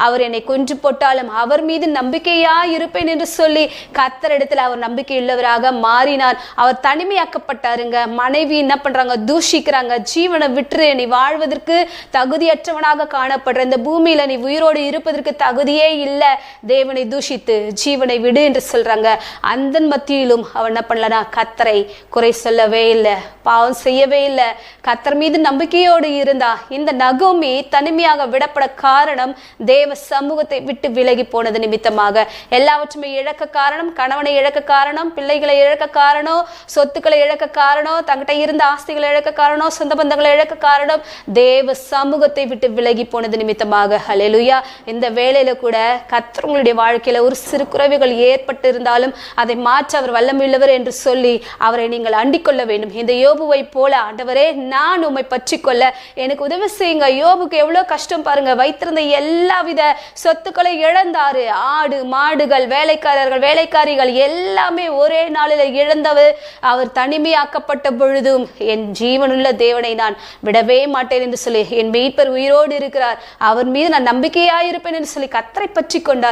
அவர் என்னை கொன்று போட்டாலும் அவர் மீது நம்பிக்கையா இருப்பேன் என்று சொல்லி கர்த்தரிடத்தில் அவர் நம்பிக்கையுள்ளவராக மாறினார். அவர் தனிமையாக்கப்பட்டாருங்க. மனைவி என்ன பண்றாங்க? தூஷிக்கிறாங்க. ஜீவனை விட்டுரு, நீ வாழ்வதற்கு தகுதியற்றவனாக காணப்படுற, இந்த பூமியில நீ உயிரோடு இருப்பதற்கு தகுதியே இல்லை, தேவனை தூஷித்து ஜீவனை விடு என்று சொல்றாங்க. அந்த மத்தியிலும் அவன் என்ன பண்ணலனா கர்த்தரை குறை சொல்லவே இல்லை, பாவம் செய்யவே இல்லை, கர்த்தர் மீது நம்பிக்கையோடு இருந்தா. இந்த நகோமி தனிமையாக விடப்பட காரணம் தேவ சமூகத்தை விட்டு விலகி போனது நிமித்தமாக. எல்லாவற்றுமே இழக்க காரணம், கணவனை இழக்க காரணம், பிள்ளைகளை இழக்க காரணம், சொத்துக்களை இழக்க காரணம், தங்கிட்ட இருந்த ஆஸ்திகளை இழக்க காரணம், சொந்த பந்தங்களை இழக்க காரணம் தேவ சமூகத்தை விட்டு விலகி போனது நிமித்தமாக. ஹல்லேலூயா. இந்த வேளையில கூட கர்த்தர் உங்களுடைய வாழ்க்கையில ஒரு சிறு குறைவுகள் ஏற்பட்டு இருந்தாலும் அதை மாற்ற அவர் வல்லமையுள்ளவர் என்று சொல்லி அவரை நீங்கள் அண்டிக் கொள்ள வேண்டும். இந்த யோபுவை போல, ஆண்டவரே நான் உம்மை பற்றி கொள்ள எனக்கு உதவி செய்யுங்க. யோபுக்கு எவ்வளவு கஷ்டம் பாருங்க. வைத்திருந்த எல்லா வித சொத்துக்களை இழந்தாரு. ஆடு மாடுகள், வேலைக்காரர்கள், வேலைக்காரிகள் எல்லாமே ஒரே நாளில் இழந்தவர். அவர் தனிமையாக்கப்பட்ட பொழுதும் என் ஜீவனுள்ள தேவனை நான் விடவே மாட்டேன் என்று சொல்லி, என் மீட்பர் உயிரோடு இருக்கிறார், அவர் மீது நான் நம்பிக்கையாயிருப்பேன் என்று சொல்லி கர்த்தரை பற்றி கொண்டார்.